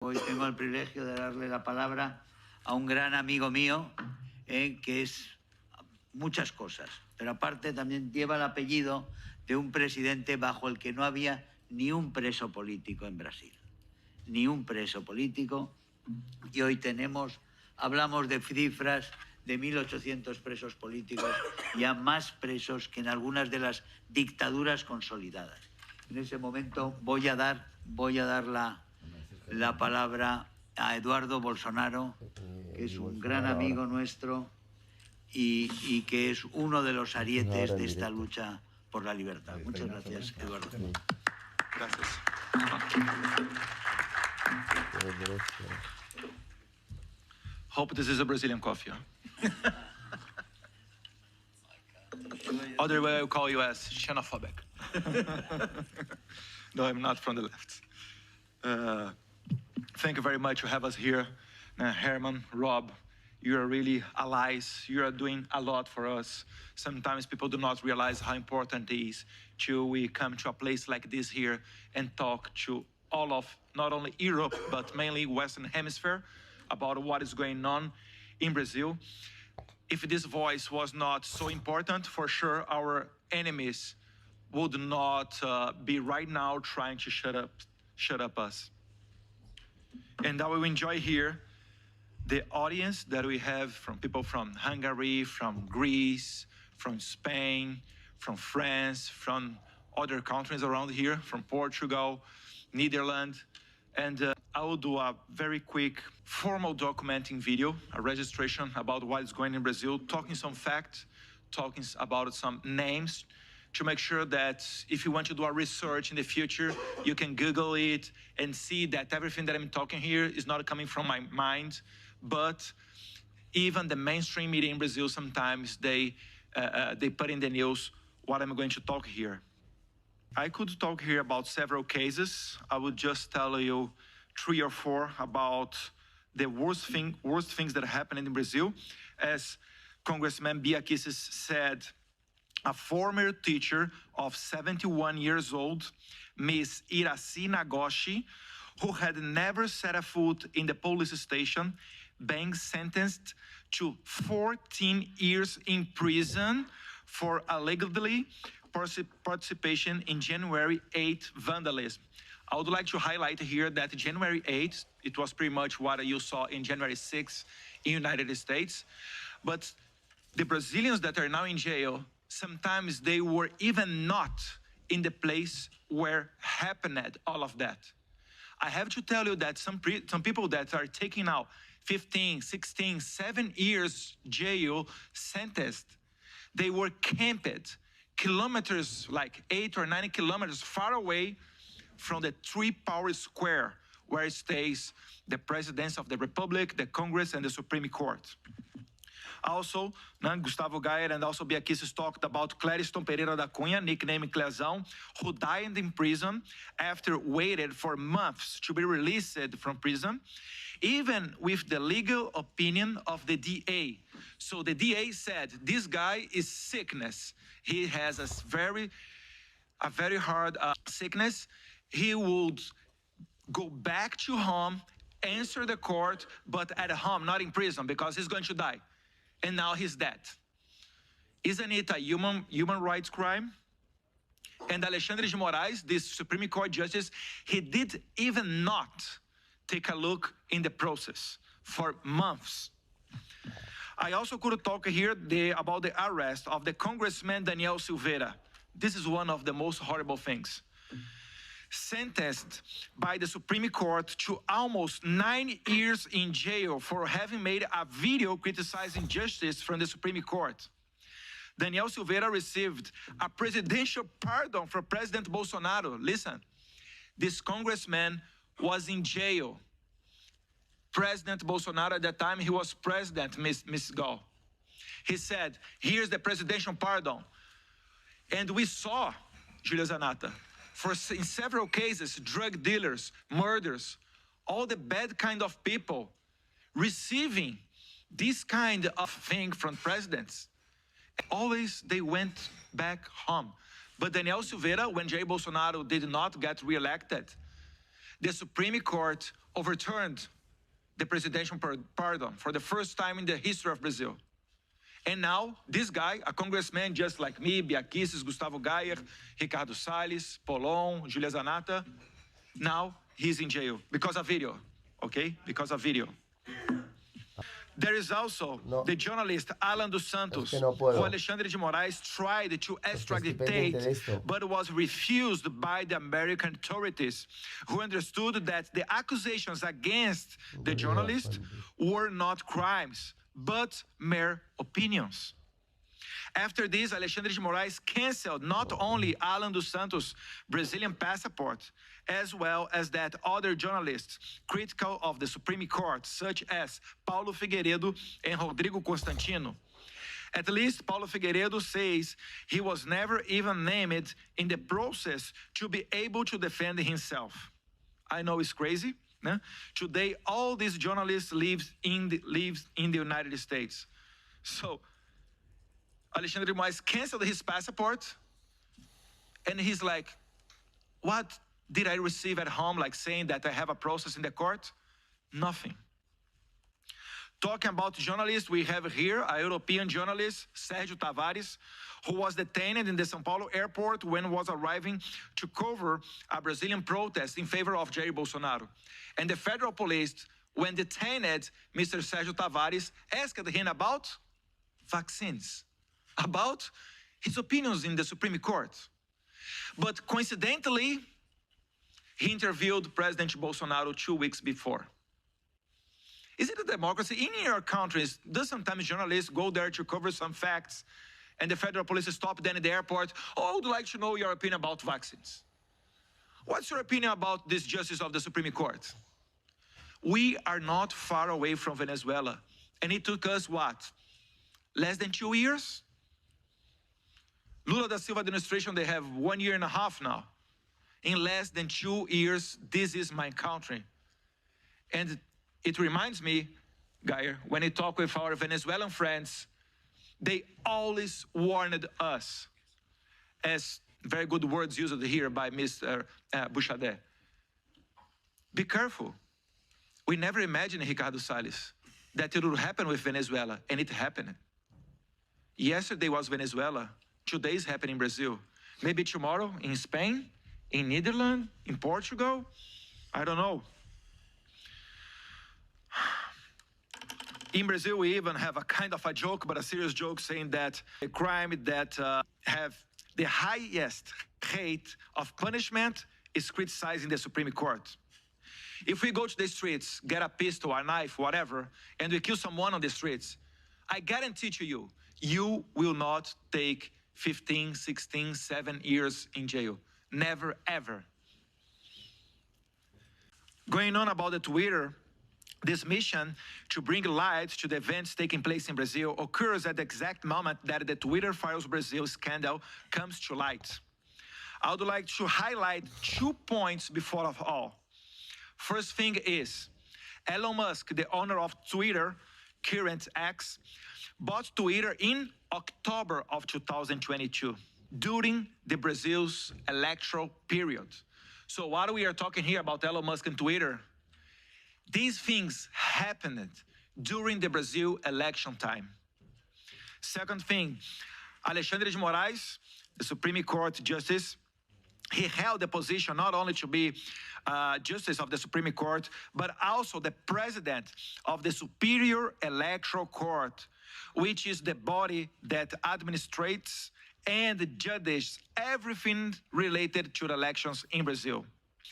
Hoy tengo el privilegio de darle la palabra a un gran amigo mío, que es muchas cosas, pero aparte también lleva el apellido de un presidente bajo el que no había ni un preso político en Brasil, ni un preso político, y hoy hablamos de cifras de 1.800 presos políticos, ya más presos que en algunas de las dictaduras consolidadas. En ese momento voy a dar la palabra a Eduardo Bolsonaro, que es un gran amigo nuestro y que es uno de los arietes de esta lucha por la libertad. Muchas gracias, Eduardo. Gracias. Hope this is a Brazilian coffee. Huh? Other way I will call you as xenophobic. No, I'm not from the left. Thank you very much for having us here. Herman, Rob, you are really allies. You are doing a lot for us. Sometimes people do not realize how important it is we come to a place like this here and talk to all of not only Europe, but mainly Western Hemisphere about what is going on in Brazil. If this voice was not so important, for sure our enemies would not be right now trying to shut up us. And I will enjoy here the audience that we have from people from Hungary, from Greece, from Spain, from France, from other countries around here, from Portugal, Netherlands. And I will do a very quick formal documenting video, a registration about what is going on in Brazil, talking some facts, talking about some names, to make sure that if you want to do a research in the future, you can Google it and see that everything that I'm talking here is not coming from my mind, but even the mainstream media in Brazil, sometimes they put in the news what I'm going to talk here. I could talk here about several cases. I would just tell you 3 or 4 about the worst things that happen in Brazil. As Congressman Bia Kicis said, a former teacher of 71 years old, Miss Iraci Nagoshi, who had never set a foot in the police station, being sentenced to 14 years in prison for allegedly participation in January 8 vandalism. I would like to highlight here that January 8, it was pretty much what you saw in January 6 in the United States. But the Brazilians that are now in jail, sometimes they were even not in the place where happened all of that. I have to tell you that some people that are taking now 15, 16, 7 years jail sentenced, they were camped kilometers, like 8 or 9 kilometers far away from the 3 Power Square, where stays the presidents of the Republic, the Congress, and the Supreme Court. Also, Gustavo Gayer and also Bia Kicis talked about Clériston Pereira da Cunha, nicknamed Clezão, who died in prison after waited for months to be released from prison, even with the legal opinion of the DA. So the DA said, this guy is sickness. He has a very hard sickness. He would go back to home, answer the court, but at home, not in prison, because he's going to die. And now he's dead. Isn't it a human rights crime? And Alexandre de Moraes, this Supreme Court justice, he did even not take a look in the process for months. I also could talk here about the arrest of the Congressman Daniel Silveira. This is one of the most horrible things. Sentenced by the Supreme Court to almost 9 years in jail for having made a video criticizing justice from the Supreme Court. Daniel Silveira received a presidential pardon from President Bolsonaro. Listen, this congressman was in jail. President Bolsonaro at that time, he was president, Ms. Gall. He said, here's the presidential pardon. And we saw, Julia Zanata, in several cases, drug dealers, murders, all the bad kind of people receiving this kind of thing from presidents. Always they went back home. But Daniel Silveira, when Jair Bolsonaro did not get reelected, the Supreme Court overturned the presidential pardon for the first time in the history of Brazil. And now, this guy, a congressman just like me, Biaquices, Gustavo Gayer, Ricardo Salles, Polon, Julia Zanata, now he's in jail because of video, okay? Because of video. There is also the journalist Alan dos Santos, who Alexandre de Moraes tried to extradite, but was refused by the American authorities, who understood that the accusations against the journalist were not crimes, but mere opinions. After this, Alexandre de Moraes canceled not only Alan dos Santos' Brazilian passport, as well as that other journalists critical of the Supreme Court, such as Paulo Figueiredo and Rodrigo Constantino. At least Paulo Figueiredo says he was never even named in the process to be able to defend himself. I know it's crazy. Né? Today, all these journalists live in the United States. So, Alexandre de Moraes canceled his passport, and he's like, what did I receive at home, like saying that I have a process in the court? Nothing. Talking about journalists, we have here a European journalist, Sérgio Tavares, who was detained in the São Paulo airport when was arriving to cover a Brazilian protest in favor of Jair Bolsonaro. And the federal police, when detained Mr. Sérgio Tavares, asked him about vaccines, about his opinions in the Supreme Court. But coincidentally, he interviewed President Bolsonaro 2 weeks before. Is it a democracy? In your countries, do sometimes journalists go there to cover some facts and the federal police stop them in the airport? Oh, I would like to know your opinion about vaccines. What's your opinion about this justice of the Supreme Court? We are not far away from Venezuela. And it took us, what? Less than 2 years? Lula da Silva administration, they have 1.5 years now. In less than 2 years, this is my country. And it reminds me, Gayer, when I talk with our Venezuelan friends, they always warned us, as very good words used here by Mr. Bouchardet. Be careful. We never imagined, Ricardo Salles, that it would happen with Venezuela, and it happened. Yesterday was Venezuela. Today is happening in Brazil. Maybe tomorrow in Spain, in Netherlands, in Portugal. I don't know. In Brazil, we even have a kind of a joke, but a serious joke, saying that a crime that have the highest rate of punishment is criticizing the Supreme Court. If we go to the streets, get a pistol, a knife, whatever, and we kill someone on the streets, I guarantee to you, you will not take 15, 16, 7 years in jail. Never, ever. Going on about the Twitter, this mission to bring light to the events taking place in Brazil occurs at the exact moment that the Twitter Files Brazil scandal comes to light. I would like to highlight 2 points before of all. First thing is, Elon Musk, the owner of Twitter, current X, bought Twitter in October of 2022, during the Brazil's electoral period. So while we are talking here about Elon Musk and Twitter, these things happened during the Brazil election time. Second thing, Alexandre de Moraes, the Supreme Court Justice, he held the position not only to be Justice of the Supreme Court, but also the President of the Superior Electoral Court, which is the body that administrates and judges everything related to the elections in Brazil.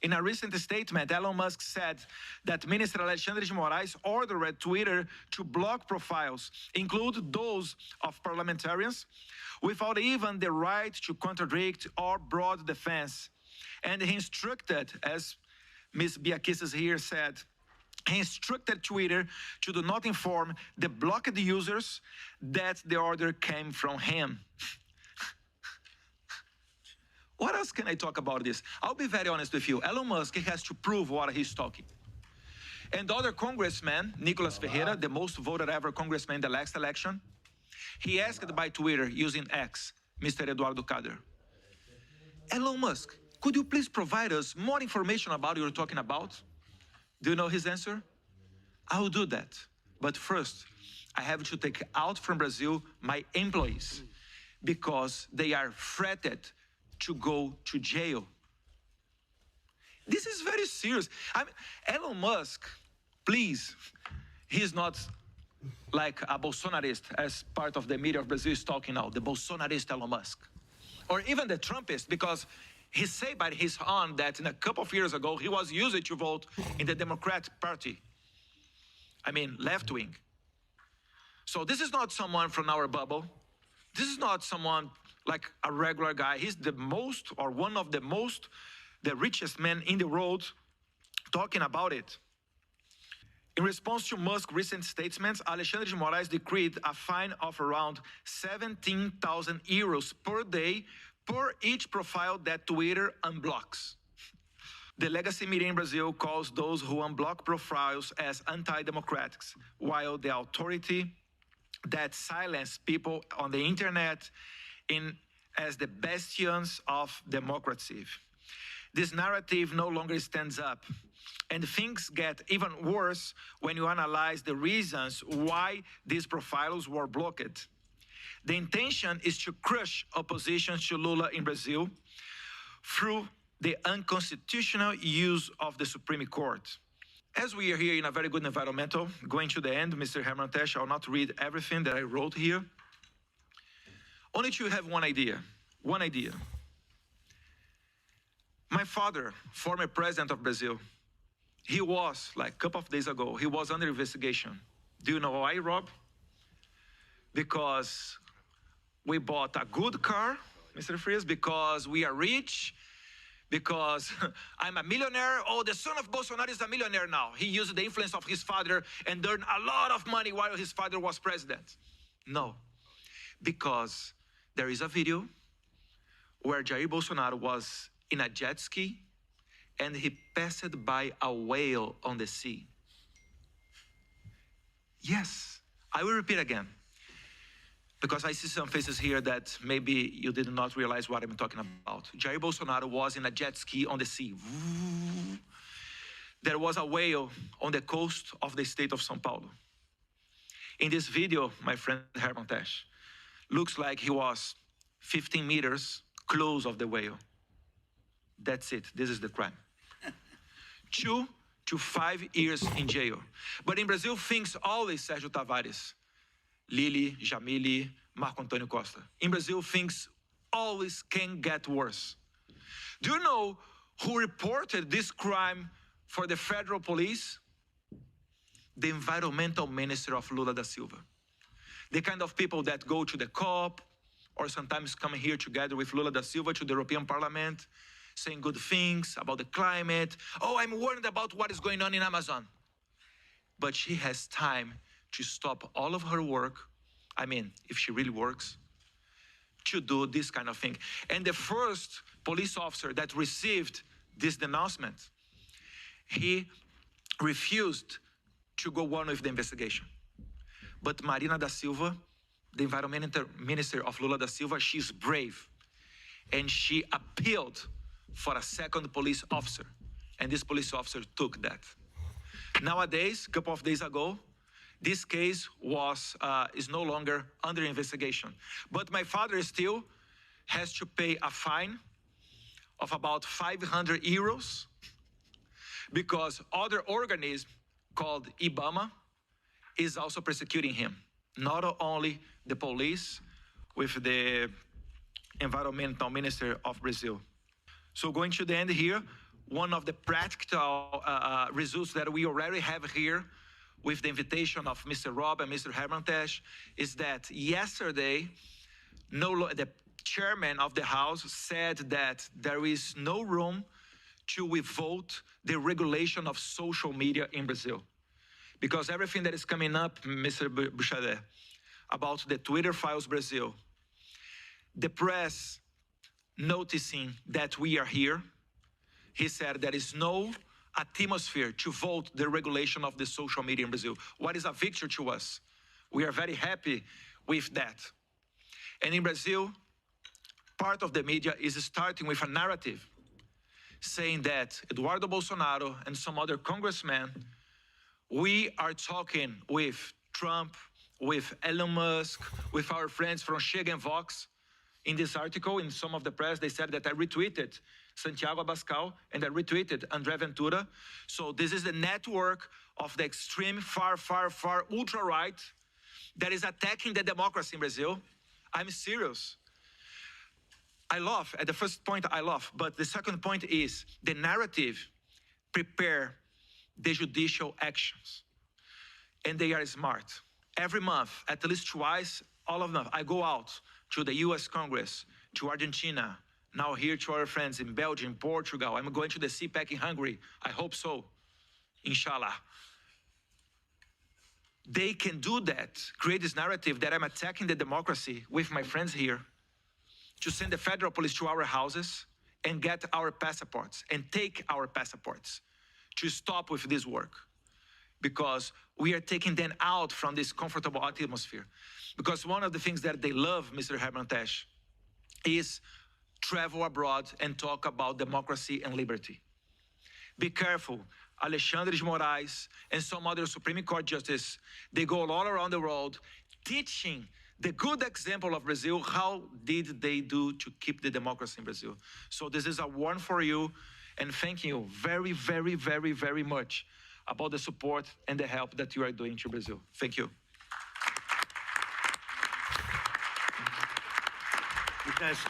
In a recent statement, Elon Musk said that Minister Alexandre de Moraes ordered Twitter to block profiles, include those of parliamentarians, without even the right to contradict or broad defense. And he instructed, as Ms. Biaquices here said, he instructed Twitter to do not inform the blocked users that the order came from him. What else can I talk about this? I'll be very honest with you. Elon Musk has to prove what he's talking. And the other congressman, Nicolas Ferreira, the most voted ever congressman in the last election, he asked by Twitter using X, Mr. Eduardo Cader, Elon Musk, could you please provide us more information about what you're talking about? Do you know his answer? I will do that. But first, I have to take out from Brazil my employees because they are threatened to go to jail. This is very serious. I mean, Elon Musk, please, he's not like a Bolsonarist, as part of the media of Brazil is talking now, the Bolsonarist Elon Musk. Or even the Trumpist, because he said by his own that in a couple of years ago, he was used to vote in the Democratic Party. I mean, left wing. So this is not someone from our bubble. This is not someone like a regular guy. He's the most, or one of the most, the richest men in the world talking about it. In response to Musk's recent statements, Alexandre de Moraes decreed a fine of around 17,000 euros per day per each profile that Twitter unblocks. The legacy media in Brazil calls those who unblock profiles as anti-democrats, while the authority that silence people on the internet as the bastions of democracy. This narrative no longer stands up. And things get even worse when you analyze the reasons why these profiles were blocked. The intention is to crush opposition to Lula in Brazil through the unconstitutional use of the Supreme Court. As we are here in a very good environmental, going to the end, Mr. Herman Tesh, I will not read everything that I wrote here. Only to have one idea. My father, former president of Brazil, he was, like a couple of days ago, he was under investigation. Do you know why, Rob? Because we bought a good car, Mr. Frias, because we are rich, because I'm a millionaire. Oh, the son of Bolsonaro is a millionaire now. He used the influence of his father and earned a lot of money while his father was president. No, because there is a video where Jair Bolsonaro was in a jet ski and he passed by a whale on the sea. Yes, I will repeat again, because I see some faces here that maybe you did not realize what I'm talking about. Jair Bolsonaro was in a jet ski on the sea. There was a whale on the coast of the state of São Paulo. In this video, my friend Herman Tesh, looks like he was 15 meters close of the whale. That's it. This is the crime. 2 to 5 years in jail. But in Brazil, things always, Sérgio Tavares, Lili, Jamile, Marco Antônio Costa. In Brazil, things always can get worse. Do you know who reported this crime for the federal police? The environmental minister of Lula da Silva. The kind of people that go to the COP, or sometimes come here together with Lula da Silva to the European Parliament, saying good things about the climate. Oh, I'm worried about what is going on in Amazon. But she has time to stop all of her work, I mean, if she really works, to do this kind of thing. And the first police officer that received this denouncement, he refused to go on with the investigation. But Marina da Silva, the environmental minister of Lula da Silva, she's brave. And she appealed for a second police officer. And this police officer took that. Nowadays, a couple of days ago, this case is no longer under investigation. But my father still has to pay a fine of about 500 euros because other organism called IBAMA is also persecuting him. Not only the police with the environmental minister of Brazil. So going to the end here, one of the practical results that we already have here with the invitation of Mr. Rob and Mr. Herman Tesh is that yesterday, the chairman of the House said that there is no room to revoke the regulation of social media in Brazil. Because everything that is coming up, Mr. Bouchardet, about the Twitter files Brazil, the press noticing that we are here, he said there is no atmosphere to vote the regulation of the social media in Brazil. What is a victory to us? We are very happy with that. And in Brazil, part of the media is starting with a narrative saying that Eduardo Bolsonaro and some other congressmen, we are talking with Trump, with Elon Musk, with our friends from Chega and Vox. In this article, in some of the press, they said that I retweeted Santiago Abascal and I retweeted André Ventura. So this is the network of the extreme, far, far, far ultra-right that is attacking the democracy in Brazil. I'm serious. I laugh. At the first point, I laugh. But the second point is the narrative prepare the judicial actions. And they are smart. Every month, at least twice, all of them, I go out to the US Congress, to Argentina, now here to our friends in Belgium, Portugal. I'm going to the CPAC in Hungary. I hope so, inshallah. They can do that, create this narrative that I'm attacking the democracy with my friends here, to send the federal police to our houses and get our passports and take our passports, to stop with this work. Because we are taking them out from this comfortable atmosphere. Because one of the things that they love, Mr. Herman Tesh, is travel abroad and talk about democracy and liberty. Be careful. Alexandre de Moraes and some other Supreme Court justices, they go all around the world teaching the good example of Brazil. How did they do to keep the democracy in Brazil? So this is a warning for you, and thank you very, very, very, very much about the support and the help that you are doing to Brazil. Thank you. Muchas